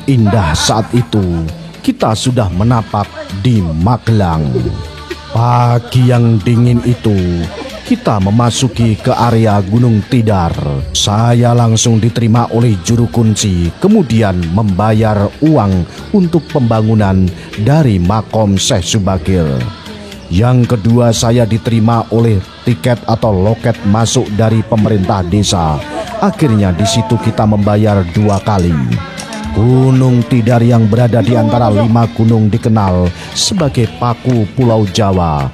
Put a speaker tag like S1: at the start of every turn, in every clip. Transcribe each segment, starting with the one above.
S1: indah saat itu kita sudah menapak di Magelang. Pagi yang dingin itu kita memasuki ke area Gunung Tidar. Saya langsung diterima oleh juru kunci, kemudian membayar uang untuk pembangunan dari makom Syekh Subakir. Yang kedua, saya diterima oleh tiket atau loket masuk dari pemerintah desa. Akhirnya di situ kita membayar 2 kali. Gunung Tidar yang berada di antara 5 gunung dikenal sebagai paku Pulau Jawa.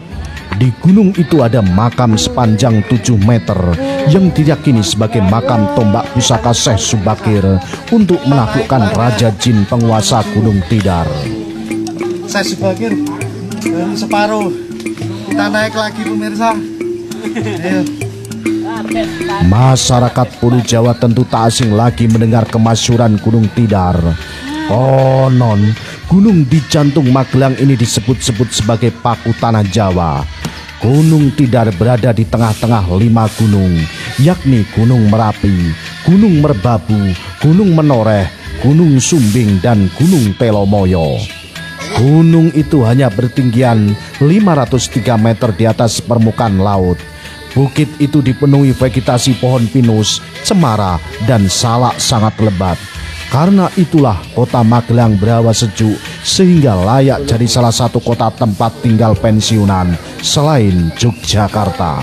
S1: Di gunung itu ada makam sepanjang 7 meter yang diyakini sebagai makam tombak pusaka Syekh Subakir untuk menaklukkan Raja Jin penguasa Gunung Tidar.
S2: Syekh Subakir baru separuh, kita naik lagi pemirsa. Ayo.
S1: Masyarakat Pulau Jawa tentu tak asing lagi mendengar kemasyhuran Gunung Tidar. Konon, gunung di jantung Magelang ini disebut-sebut sebagai paku tanah Jawa. Gunung Tidar berada di tengah-tengah 5 gunung, yakni Gunung Merapi, Gunung Merbabu, Gunung Menoreh, Gunung Sumbing, dan Gunung Telomoyo. Gunung itu hanya bertinggian 503 meter di atas permukaan laut. Bukit itu dipenuhi vegetasi pohon pinus, cemara, dan salak sangat lebat. Karena itulah kota Magelang berhawa sejuk sehingga layak jadi salah satu kota tempat tinggal pensiunan selain Yogyakarta.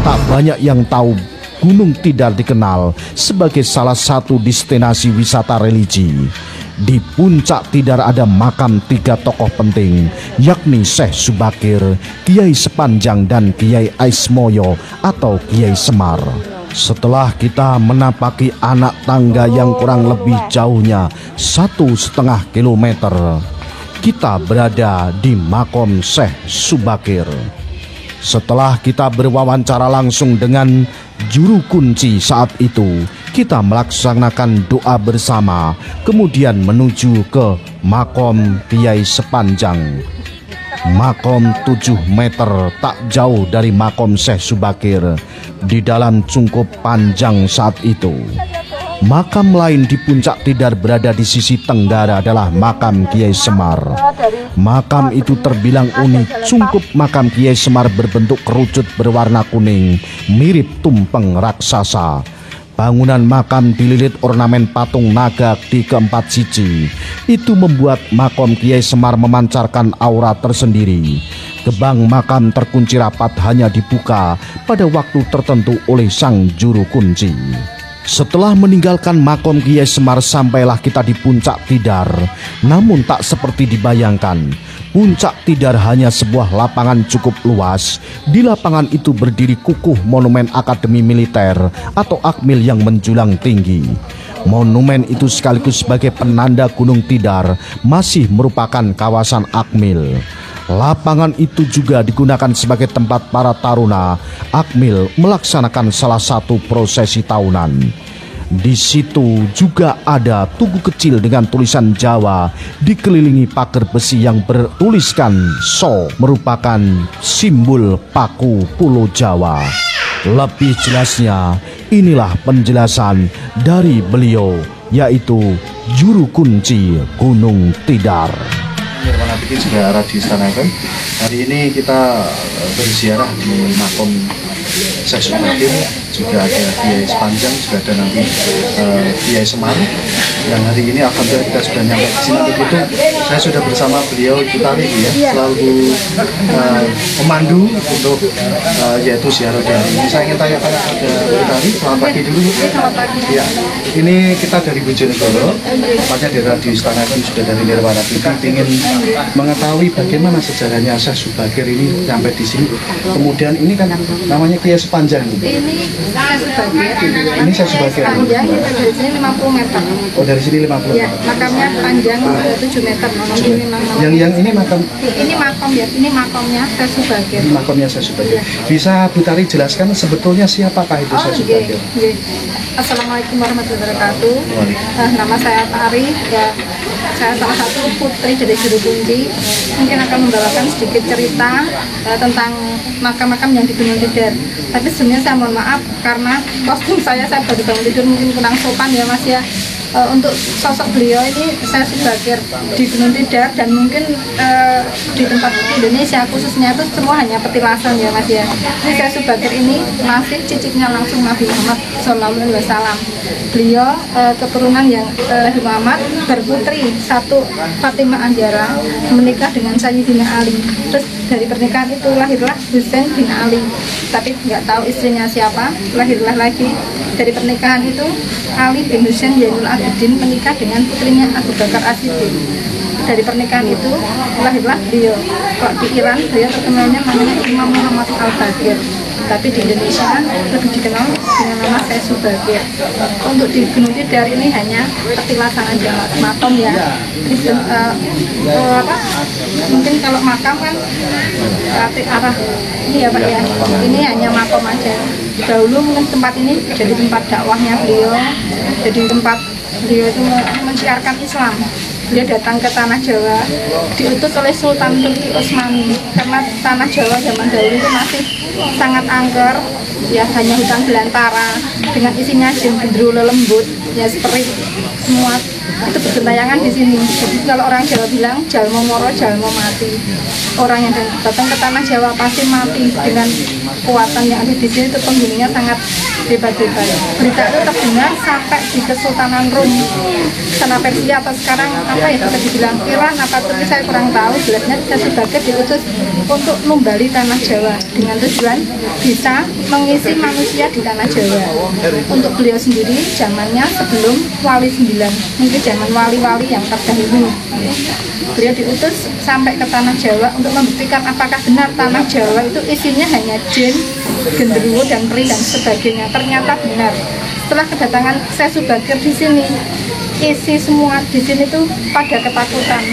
S1: Tak banyak yang tahu Gunung Tidar dikenal sebagai salah satu destinasi wisata religi. Di puncak Tidar ada makam 3 tokoh penting, yakni Syekh Subakir, Kiai Sepanjang, dan Kiai Aismoyo atau Kiai Semar. Setelah kita menapaki anak tangga yang kurang lebih jauhnya 1,5 kilometer, kita berada di makom Syekh Subakir. Setelah kita berwawancara langsung dengan juru kunci saat itu, kita melaksanakan doa bersama, kemudian menuju ke makom Kiai Sepanjang. Makom 7 meter tak jauh dari makom Syekh Subakir di dalam cungkup panjang saat itu. Makam lain di puncak Tidar berada di sisi tenggara adalah makam Kiai Semar. Makam itu terbilang unik. Cungkup makam Kiai Semar berbentuk kerucut berwarna kuning, mirip tumpeng raksasa. Bangunan makam dililit ornamen patung naga di keempat sisi. Itu membuat makam Kiai Semar memancarkan aura tersendiri. Gebang makam terkunci rapat, hanya dibuka pada waktu tertentu oleh sang juru kunci. Setelah meninggalkan makom Kiai Semar, sampailah kita di puncak Tidar. Namun tak seperti dibayangkan. Puncak Tidar hanya sebuah lapangan cukup luas. Di lapangan itu berdiri kukuh monumen Akademi Militer atau Akmil yang menjulang tinggi. Monumen itu sekaligus sebagai penanda Gunung Tidar masih merupakan kawasan Akmil. Lapangan itu juga digunakan sebagai tempat para taruna Akmil melaksanakan salah satu prosesi tahunan. Di situ juga ada tugu kecil dengan tulisan Jawa dikelilingi pagar besi yang bertuliskan So, merupakan simbol paku Pulau Jawa. Lebih jelasnya, inilah penjelasan dari beliau, yaitu juru kunci Gunung Tidar.
S2: Bikin juga diistanakan. Hari ini kita berziarah di makom Syekh Subakir, juga ada Kiai Sepanjang, juga ada nanti Kiai Semar. Yang hari ini alhamdulillah kita sudah nyampe di sini. Begitu saya sudah bersama beliau Ibu Tari ya, selalu memandu untuk yaitu ziarah hari ini. Saya ingin tanya pada Ibu Tari, selamat pagi dulu.
S3: Selamat pagi.
S2: Ya, ini kita dari Bojonegoro, tepatnya dari Radio Istana kan sudah dari Nirwana TV, ingin mengetahui bagaimana sejarahnya Syekh Subakir ini sampai di sini. Kemudian ini kan namanya Kiai Sepanjang.
S3: Ini Syekh Subakir.
S2: Ini Syekh Subakir.
S3: Panjang dari sini 50 meter.
S2: Oh, dari sini 50.
S3: Ya, makamnya panjang 7 meter.
S2: Yang ini makam.
S3: Ini makom ya, ini makomnya Syekh Subakir.
S2: Ini makamnya Syekh Subakir. Bisa Bu Tari jelaskan sebetulnya siapakah itu Syekh Subakir?
S3: Assalamualaikum warahmatullahi wabarakatuh. Nama saya Tari, ya. Saya salah satu putri dari juru kunci. Mungkin akan membawakan sedikit cerita tentang makam-makam yang di Gunung Tidar. Tapi sebenarnya saya mohon maaf karena kostum saya baru bangun tidur, mungkin kurang sopan ya Mas ya. Untuk sosok beliau ini saya Subakir di Gunung Tidar, dan mungkin di tempat Indonesia khususnya itu semua hanya petilasan ya Mas ya. Ini saya Subakir ini masih cicitnya langsung Nabi Muhammad SAW. Beliau keturunan yang Nabi Muhammad berputri satu, Fatimah Anjara, menikah dengan Sayyidina Ali. Terus dari pernikahan itu lahirlah Husain bin Ali, tapi nggak tahu istrinya siapa. Lahirlah lagi dari pernikahan itu Ali bin Husain Zainul Abidin menikah dengan putrinya Abu Bakar As-Siddiq. Dari pernikahan itu lahirlah beliau. Kok di Iran beliau terkenalnya namanya Imam Muhammad Al-Bakir, tapi di Indonesia lebih dikenal dengan nama Syekh Subakir. Untuk di Gunung Tidar ini hanya petilasan aja, makom ya. Mungkin kalau makam kan arah ini ya Pak ya. Ini hanya makom aja. Dahulu mungkin tempat ini jadi tempat dakwahnya beliau, jadi tempat beliau itu menciarkan Islam. Dia datang ke tanah Jawa, diutus oleh Sultan Turki Utsmani, karena tanah Jawa zaman dahulu itu masih sangat angker, ya hanya hutan belantara dengan isinya gendruwo lembut, ya seperti semua itu bergentayangan di sini. Jadi kalau orang Jawa bilang jalmo moro jalmo mati. Orang yang datang ke tanah Jawa pasti mati dengan kekuatan yang ada di sini. Itu penghuninya sangat hebat-hebat. Berita itu terdengar sampai di Kesultanan Rum, sana Persia atau sekarang apa ya, bisa dibilang Iran apa Turki, saya kurang tahu. Jelasnya Syekh Subakir diutus untuk membali tanah Jawa dengan tujuan bisa mengisi manusia di tanah Jawa. Untuk beliau sendiri zamannya sebelum Wali 9, mungkin zaman wali-wali yang terdahulu, beliau diutus sampai ke tanah Jawa untuk membuktikan apakah benar tanah Jawa itu isinya hanya jin, genderuwo dan peri dan sebagainya. Ternyata benar. Setelah kedatangan Syekh Subakir di sini, isi semua di sini tuh pada ketakutan,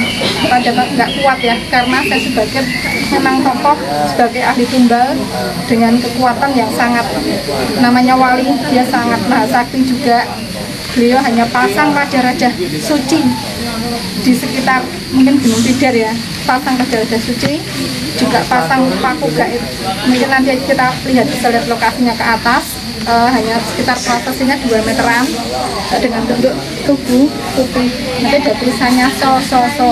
S3: pada nggak kuat ya, karena Syekh Subakir memang tokoh sebagai ahli tumbal dengan kekuatan yang sangat, namanya wali, dia sangat maha sakti juga. Beliau hanya pasang raja-raja suci di sekitar mungkin Gunung Tidar ya, pasang raja-raja suci, juga pasang paku gaib. Mungkin nanti kita lihat, bisa lihat lokasinya ke atas. Hanya sekitar prosesinya 2 meteran dengan bentuk tubuh putih. Nanti ada tulisannya so,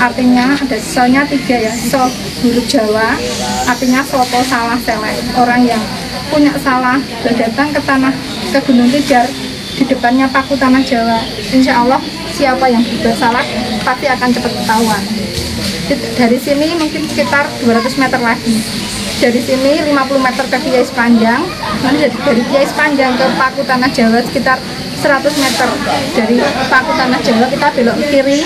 S3: artinya ada so-nya 3 ya, so huruf Jawa, artinya soto salah selek, orang yang punya salah dan datang ke Gunung Tidar, di depannya paku tanah Jawa, insya Allah siapa yang berbuat salah pasti akan cepat ketahuan. Dari sini mungkin sekitar 200 meter lagi. Dari sini 50 meter ke Kiai Sepanjang, nanti dari Kiai Sepanjang ke paku tanah Jawa sekitar 100 meter. Dari paku tanah Jawa kita belok kiri,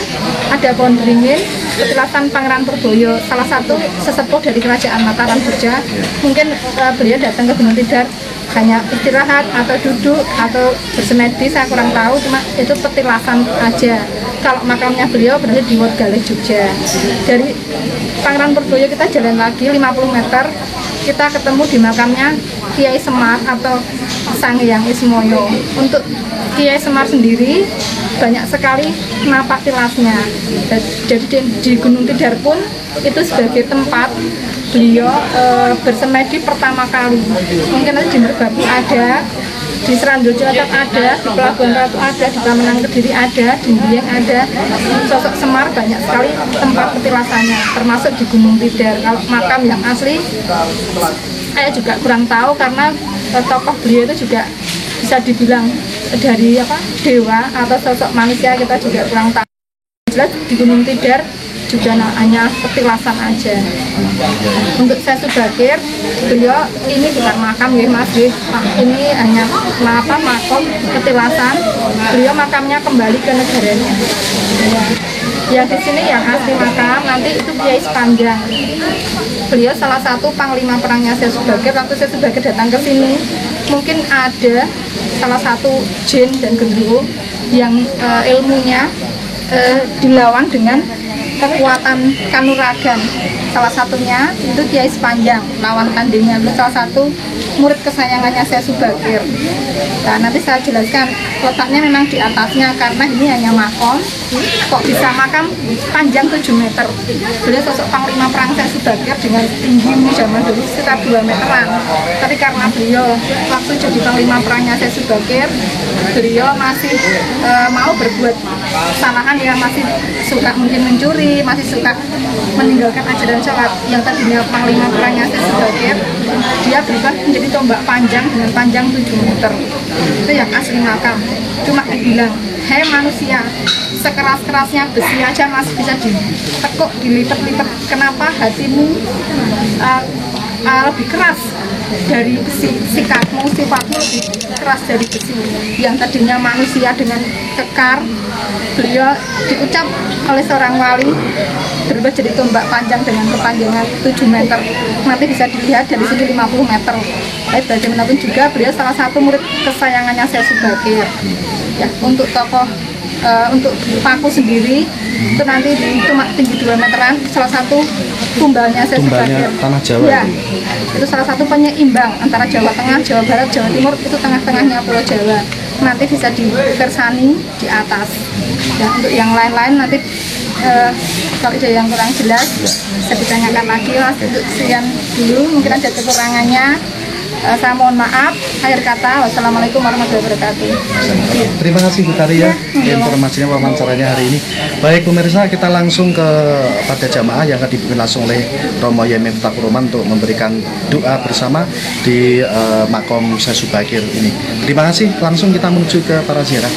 S3: ada pohon beringin, petilasan Pangeran Purboyo, salah satu sesepuh dari Kerajaan Mataram Jogja. Mungkin beliau datang ke Gunung Tidar hanya istirahat atau duduk atau bersemedi, saya kurang tahu, cuma itu petilasan aja. Kalau makamnya beliau berada di Wodgaleh Jogja. Dari Pangeran Purboyo kita jalan lagi 50 meter, kita ketemu di makamnya Kiai Semar atau Sang Hyang Ismoyo. Untuk Kiai Semar sendiri banyak sekali napak tilasnya. Jadi di Gunung Tidar pun itu sebagai tempat beliau bersemedi pertama kali. Mungkin nanti di Merbabu ada, di Serandul Cilacap ada, di Pelabuhan Ratu ada, di Tamenang Kediri ada, di Dieng ada. Sosok Semar banyak sekali tempat petilasannya, termasuk di Gunung Tidar. Kalau makam yang asli saya juga kurang tahu, karena tokoh beliau itu juga bisa dibilang dari dewa atau sosok manusia, kita juga kurang tahu. Jelas di Gunung Tidar juga hanya petilasan aja. Untuk Syekh Subakir, beliau ini bukan makam ya Mas, ini hanya makom petilasan. Beliau makamnya kembali ke negaranya. Ya di sini yang asli makam nanti itu Kiai Sepanjang. Beliau salah satu panglima perangnya Syekh Subakir. Waktu Syekh Subakir datang ke sini, mungkin ada salah satu jin dan genderuwo yang ilmunya dilawan dengan kekuatan kanuragan. Salah satunya itu Kiai Sepanjang, lawan tandingnya. Itu salah satu murid kesayangannya Syekh Subakir. Nah, nanti saya jelaskan letaknya memang di atasnya, karena ini hanya makom. Kok bisa makam panjang 7 meter. Beliau sosok panglima perang Syekh Subakir dengan tinggi zaman dulu sekitar 2 meteran. Tapi karena beliau waktu jadi panglima perangnya Syekh Subakir, beliau masih mau berbuat kesalahan, ya masih suka mungkin mencuri, masih suka meninggalkan ajaran sholat. Yang tadinya panglima perangnya Syekh Subakir, dia berubah menjadi tombak panjang dengan panjang 7 meter. Itu yang asli makam. Cuma dibilang, hei manusia, sekeras-kerasnya besi aja masih bisa ditekuk, dilipat-lipat. Kenapa hatimu lebih keras dari besi? Sikapmu, sifatmu lebih keras dari besi. Yang tadinya manusia dengan kekar, beliau diucap oleh seorang wali berubah jadi tombak panjang dengan kepanjangan 7 meter. Nanti bisa dilihat dari sini 50 meter. Tapi bagaimanapun juga beliau salah satu murid kesayangannya Syekh Subakir. Ya, untuk tokoh untuk paku sendiri itu nanti cuma tinggi 2 meteran, salah satu tumbalnya Syekh Subakir.
S2: Tanah Jawa
S3: ya, itu salah satu penyeimbang antara Jawa Tengah, Jawa Barat, Jawa Timur, itu tengah-tengahnya Pulau Jawa. Nanti bisa dikersani di atas. Dan untuk yang lain-lain nanti kalau ada yang kurang jelas bisa ditanyakan lagi Mas. Untuk sekian dulu, mungkin ada kekurangannya. Saya mohon maaf. Akhir kata, wassalamualaikum warahmatullahi wabarakatuh.
S2: Terima kasih Bu Tari ya informasinya, wawancaranya hari ini. Baik pemirsa, kita langsung pada jamaah yang akan dipimpin langsung oleh Romo Yemim Takuroman untuk memberikan doa bersama di makom Syekh Subakir ini. Terima kasih. Langsung kita menuju ke para ziarah.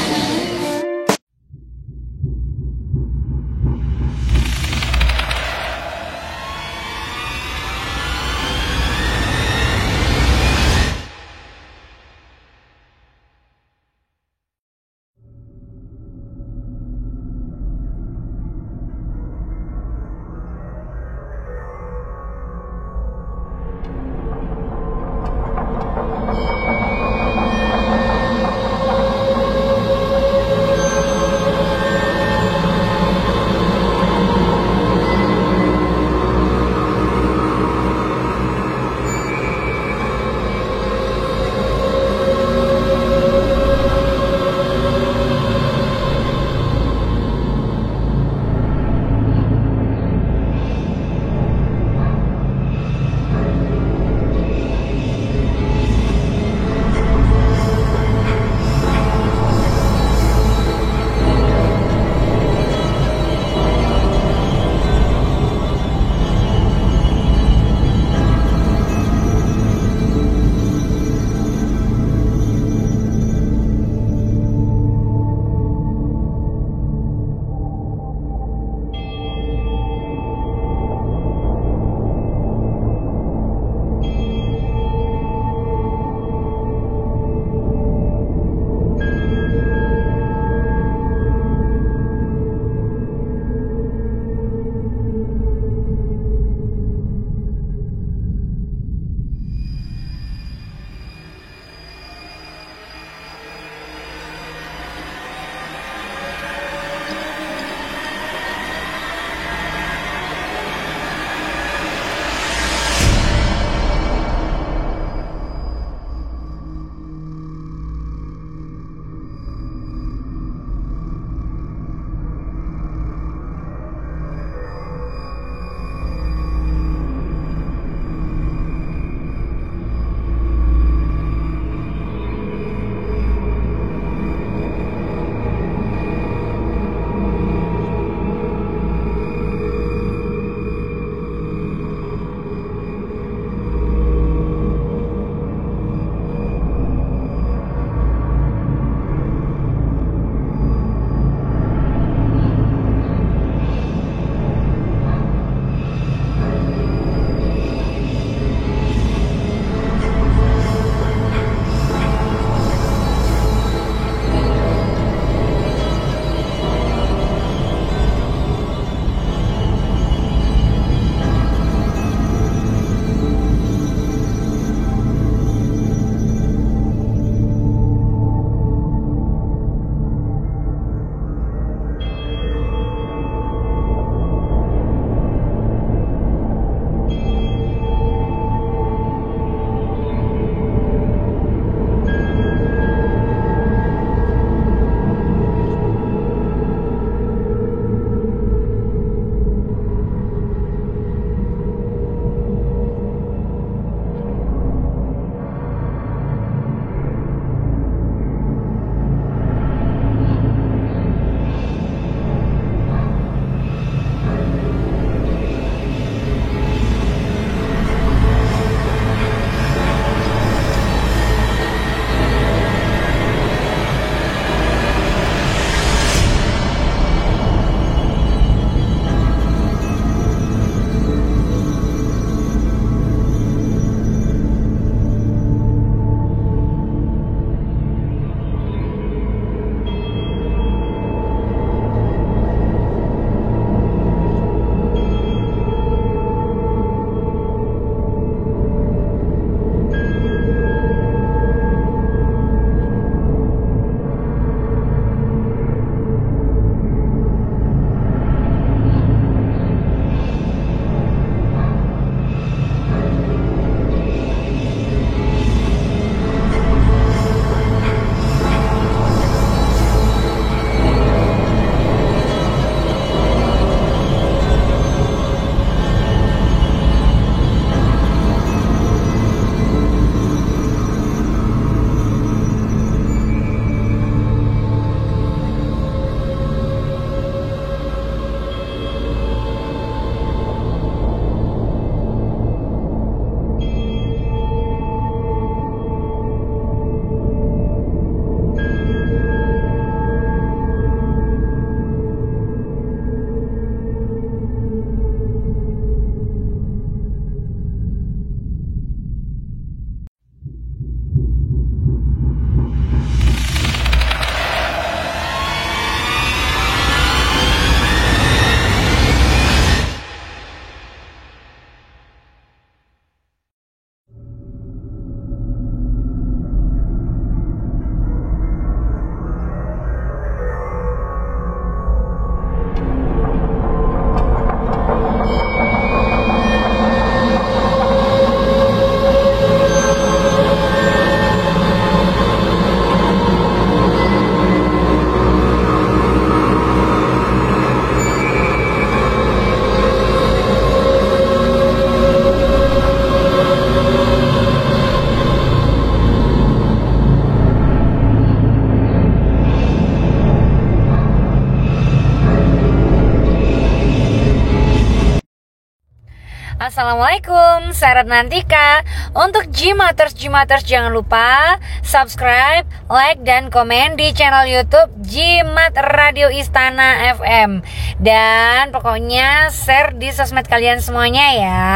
S4: Assalamualaikum, saya Ratnantika. Untuk Gmaters jangan lupa subscribe, like, dan komen di channel YouTube Gmat Radio Istana FM. Dan pokoknya share di sosmed kalian semuanya ya.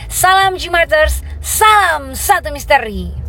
S4: Salam Gmaters, salam satu misteri.